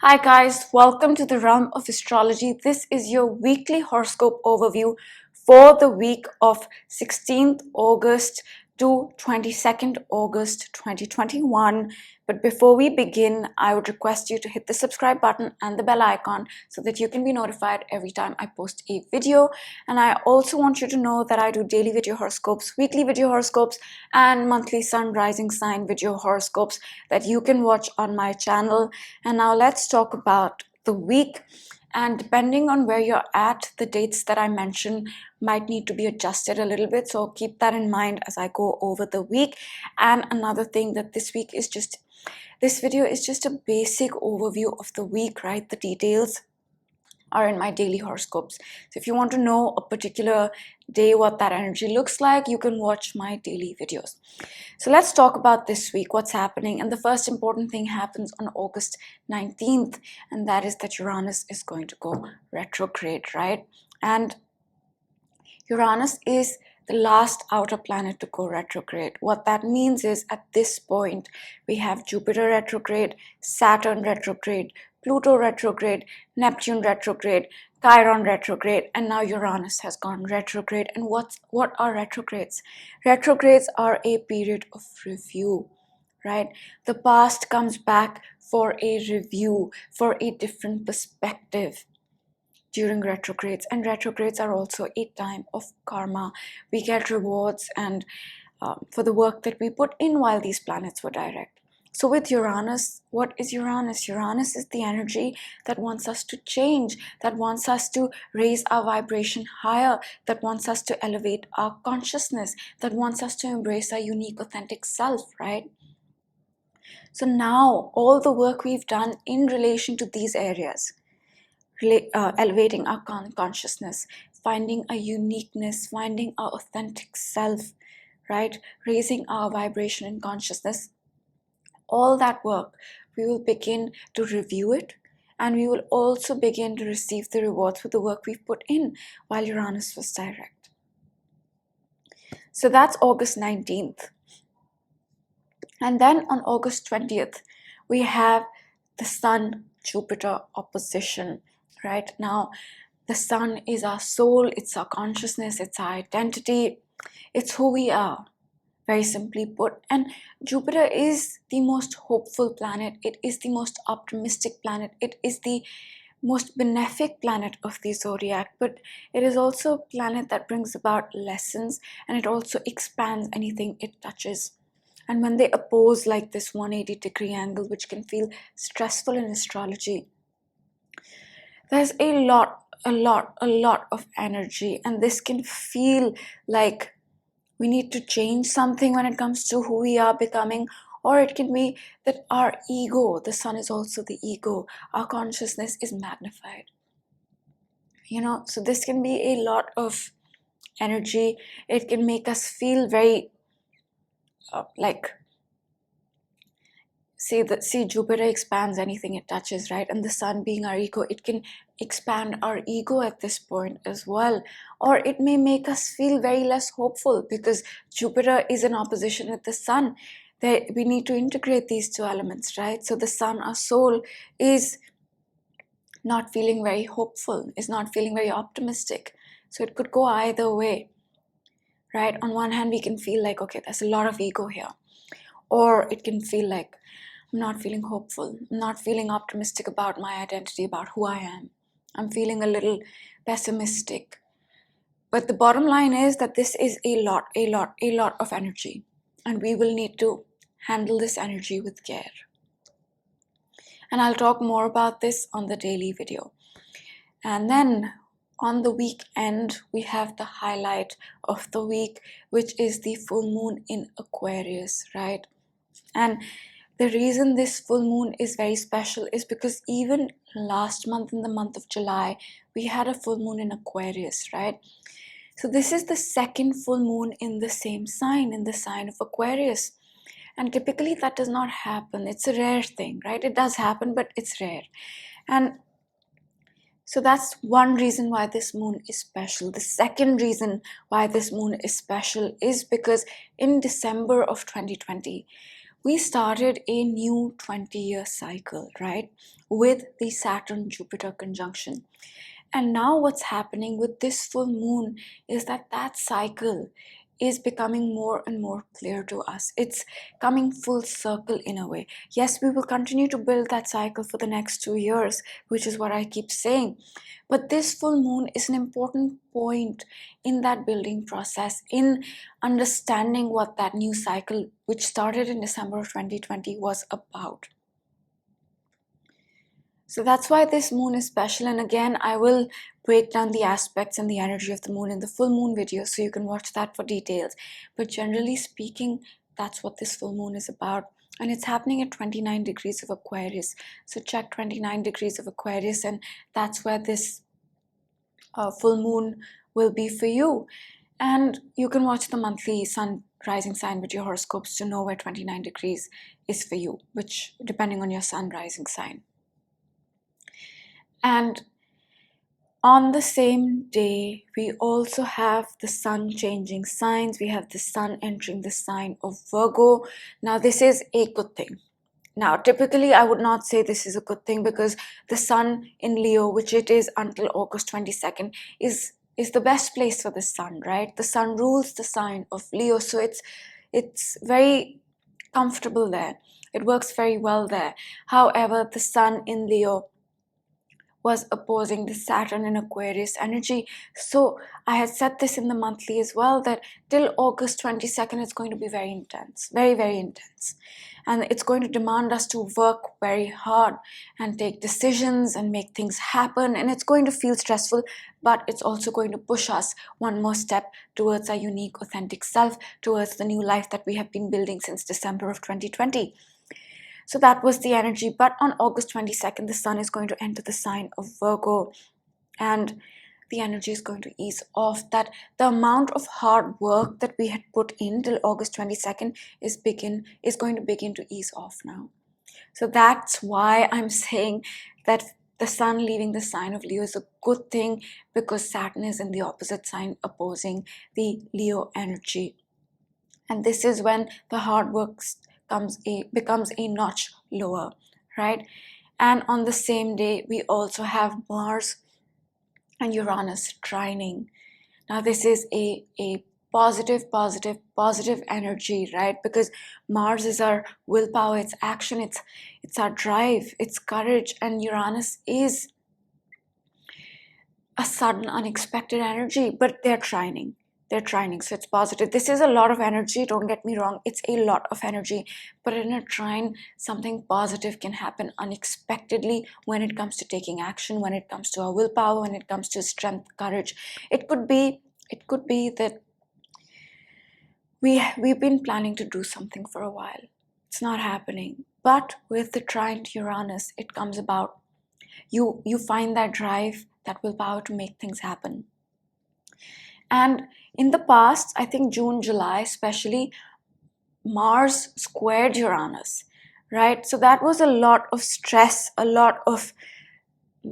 Hi guys, welcome to the realm of astrology. This is your weekly horoscope overview for the week of 16th August to 22nd August 2021. But before we begin, I would request you to hit the subscribe button and the bell icon so that you can be notified every time I post a video. And I also want you to know that I do daily video horoscopes, weekly video horoscopes, and monthly sun rising sign video horoscopes that you can watch on my channel. And now let's talk about the week. And depending on where you're at, the dates that I mention might need to be adjusted a little bit. So keep that in mind as I go over the week. And another thing that this video is just a basic overview of the week, right? The details are in my daily horoscopes. So if you want to know a particular day, what that energy looks like, you can watch my daily videos. So let's talk about this week, what's happening. And the first important thing happens on August 19th, and that is that Uranus is going to go retrograde, right? And Uranus is the last outer planet to go retrograde. What that means is at this point, we have Jupiter retrograde, Saturn retrograde, Pluto retrograde, Neptune retrograde, Chiron retrograde, and now Uranus has gone retrograde. And what are retrogrades? Retrogrades are a period of review, right? The past comes back for a review, for a different perspective during retrogrades. And retrogrades are also a time of karma. We get rewards and for the work that we put in while these planets were direct. So with Uranus, what is Uranus? Uranus is the energy that wants us to change, that wants us to raise our vibration higher, that wants us to elevate our consciousness, that wants us to embrace our unique, authentic self, right? So now all the work we've done in relation to these areas, elevating our consciousness, finding a uniqueness, finding our authentic self, right? Raising our vibration and consciousness. All that work, we will begin to review it, and we will also begin to receive the rewards for the work we've put in while Uranus was direct. So that's August 19th. And then on August 20th, we have the Sun-Jupiter opposition. Right now, the sun is our soul, it's our consciousness, it's our identity, it's who we are, very simply put. And Jupiter is the most hopeful planet, it is the most optimistic planet, it is the most benefic planet of the zodiac, but it is also a planet that brings about lessons, and it also expands anything it touches. And when they oppose like this 180-degree angle, which can feel stressful in astrology, there's a lot of energy, and this can feel like we need to change something when it comes to who we are becoming. Or it can be that our ego, the sun is also the ego, our consciousness is magnified, so this can be a lot of energy. It can make us feel very like, see Jupiter expands anything it touches, right? And the sun being our ego, it can expand our ego at this point as well. Or it may make us feel very less hopeful because Jupiter is in opposition with the sun. We need to integrate these two elements, right? So the sun, our soul, is not feeling very hopeful, is not feeling very optimistic. So it could go either way, right? On one hand, we can feel like, okay, there's a lot of ego here. Or it can feel like, I'm not feeling hopeful. I'm not feeling optimistic about my identity, about who I am. I'm feeling a little pessimistic. But the bottom line is that this is a lot of energy. And we will need to handle this energy with care. And I'll talk more about this on the daily video. And then on the weekend, we have the highlight of the week, which is the full moon in Aquarius, right? And the reason this full moon is very special is because even last month, in the month of July, we had a full moon in Aquarius, right? So this is the second full moon in the same sign, in the sign of Aquarius. And typically that does not happen. It's a rare thing, right? It does happen, but it's rare. And so that's one reason why this moon is special. The second reason why this moon is special is because in December of 2020, we started a new 20-year cycle, right? With the Saturn-Jupiter conjunction. And now what's happening with this full moon is that that cycle is becoming more and more clear to us. It's coming full circle in a way. Yes, we will continue to build that cycle for the next 2 years, which is what I keep saying. But this full moon is an important point in that building process, in understanding what that new cycle, which started in December of 2020, was about. So that's why this moon is special. And again, I will break down the aspects and the energy of the moon in the full moon video, so you can watch that for details. But generally speaking, that's what this full moon is about. And it's happening at 29 degrees of Aquarius. So check 29 degrees of Aquarius, and that's where this full moon will be for you. And you can watch the monthly sun rising sign with your horoscopes to know where 29 degrees is for you, which depending on your sun rising sign. And on the same day, we also have the sun changing signs. We have the sun entering the sign of Virgo. Now, this is a good thing. Now, typically, I would not say this is a good thing, because the sun in Leo, which it is until August 22nd, is the best place for the sun, right? The sun rules the sign of Leo, so it's very comfortable there. It works very well there. However, the sun in Leo was opposing the Saturn in Aquarius energy. So I had said this in the monthly as well, that till August 22nd, it's going to be very intense, very, very intense. And it's going to demand us to work very hard and take decisions and make things happen. And it's going to feel stressful, but it's also going to push us one more step towards our unique, authentic self, towards the new life that we have been building since December of 2020. So that was the energy. But on August 22nd, the sun is going to enter the sign of Virgo, and the energy is going to ease off. That the amount of hard work that we had put in till August 22nd is going to begin to ease off now. So that's why I'm saying that the sun leaving the sign of Leo is a good thing, because Saturn is in the opposite sign opposing the Leo energy. And this is when the hard work becomes a notch lower, right? And on the same day, we also have Mars and Uranus trining. Now, this is a positive energy, right? Because Mars is our willpower, it's action, it's our drive, it's courage, and Uranus is a sudden, unexpected energy, but they're trining. So it's positive. This is a lot of energy, don't get me wrong, it's a lot of energy, but in a trine, something positive can happen unexpectedly when it comes to taking action, when it comes to our willpower, when it comes to strength, courage. It could be that we've been planning to do something for a while. It's not happening. But with the trine to Uranus, it comes about. You find that drive, that willpower to make things happen. And in the past, I think June, July especially, Mars squared Uranus, right? So that was a lot of stress, a lot of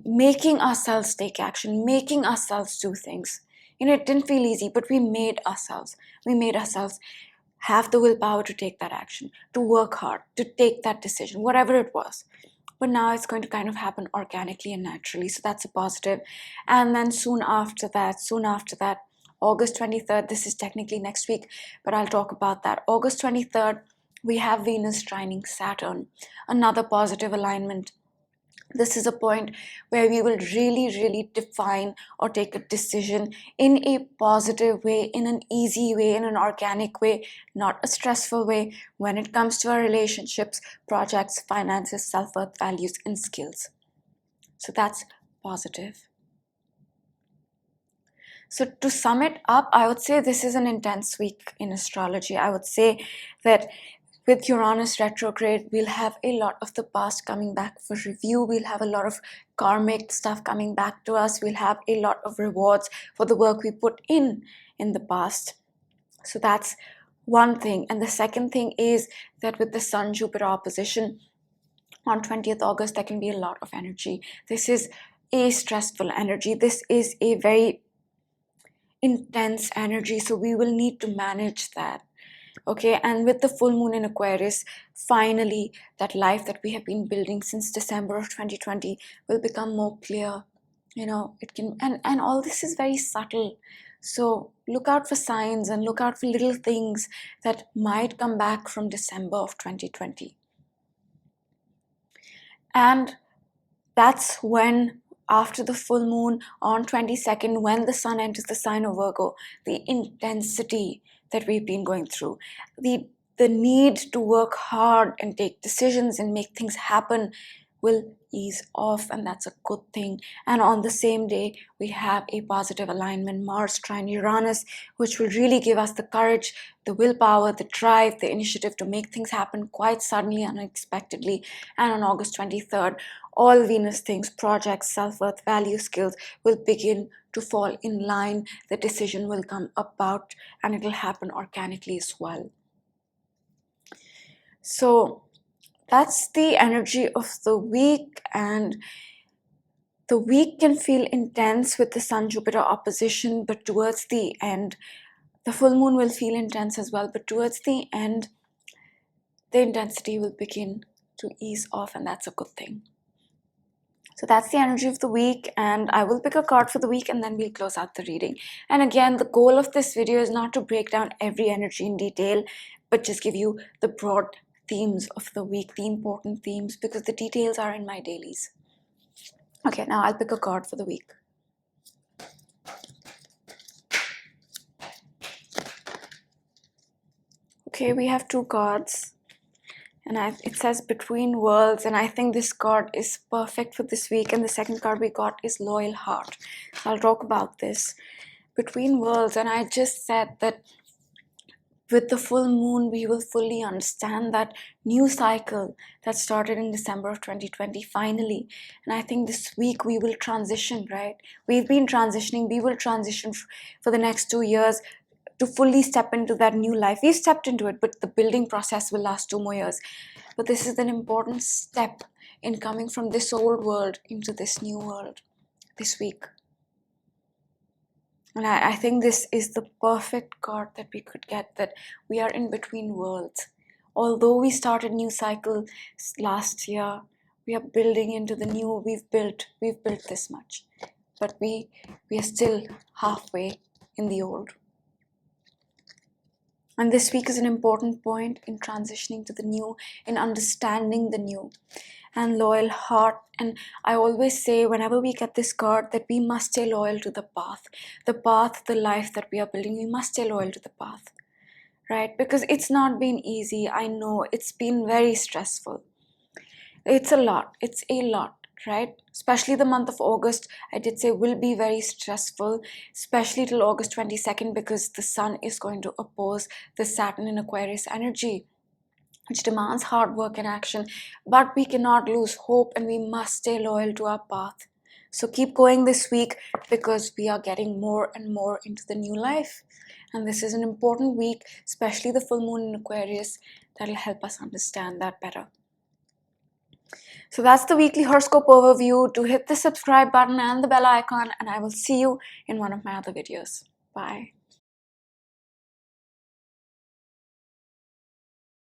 making ourselves take action, making ourselves do things. It didn't feel easy, but we made ourselves have the willpower to take that action, to work hard, to take that decision, whatever it was. But now it's going to kind of happen organically and naturally. So that's a positive. And then soon after that, August 23rd, this is technically next week, but I'll talk about that. August 23rd, we have Venus trining Saturn, another positive alignment. This is a point where we will really define or take a decision in a positive way, in an easy way, in an organic way, not a stressful way, when it comes to our relationships, projects, finances, self-worth, values, and skills. So that's positive. So to sum it up, I would say this is an intense week in astrology. I would say that with Uranus retrograde, we'll have a lot of the past coming back for review. We'll have a lot of karmic stuff coming back to us. We'll have a lot of rewards for the work we put in the past. So that's one thing. And the second thing is that with the Sun-Jupiter opposition on 20th August, there can be a lot of energy. This is a stressful energy. This is a very intense energy. So we will need to manage that. Okay, and with the full moon in Aquarius, finally that life that we have been building since December of 2020 will become more clear. You know, it can, and all this is very subtle. So look out for signs and look out for little things that might come back from December of 2020. And that's when, after the full moon on 22nd, when the sun enters the sign of Virgo, the intensity that we've been going through, the need to work hard and take decisions and make things happen will ease off, and that's a good thing. And on the same day, we have a positive alignment, Mars trine Uranus, which will really give us the courage, the willpower, the drive, the initiative to make things happen quite suddenly, unexpectedly. And on August 23rd, all Venus things, projects, self-worth, value, skills will begin to fall in line. The decision will come about and it will happen organically as well. So that's the energy of the week, and the week can feel intense with the Sun-Jupiter opposition, but towards the end, the full moon will feel intense as well, but towards the end, the intensity will begin to ease off, and that's a good thing. So that's the energy of the week, and I will pick a card for the week and then we'll close out the reading. And again, the goal of this video is not to break down every energy in detail, but just give you the broad themes of the week, the important themes, because the details are in my dailies. Okay, now I'll pick a card for the week. Okay, we have two cards, and it says Between Worlds, and I think this card is perfect for this week. And the second card we got is Loyal Heart. So I'll talk about this. Between Worlds, and I just said that with the full moon, we will fully understand that new cycle that started in December of 2020, finally. And I think this week we will transition, right? We've been transitioning. We will transition for the next 2 years to fully step into that new life. We've stepped into it, but the building process will last 2 more years. But this is an important step in coming from this old world into this new world this week. And I think this is the perfect card that we could get, that we are in between worlds. Although we started new cycle last year, we are building into the new. We've built this much, but we are still halfway in the old. And this week is an important point in transitioning to the new, in understanding the new. And Loyal Heart, and I always say whenever we get this card that we must stay loyal to the path, the life that we are building. We must stay loyal to the path, right? Because it's not been easy. I know it's been very stressful. It's a lot, right? Especially the month of August, I did say will be very stressful, especially till August 22nd, because the sun is going to oppose the Saturn in Aquarius energy, which demands hard work and action. But we cannot lose hope, and we must stay loyal to our path. So keep going this week, because we are getting more and more into the new life. And this is an important week, especially the full moon in Aquarius, that will help us understand that better. So that's the weekly horoscope overview. Do hit the subscribe button and the bell icon, and I will see you in one of my other videos. Bye.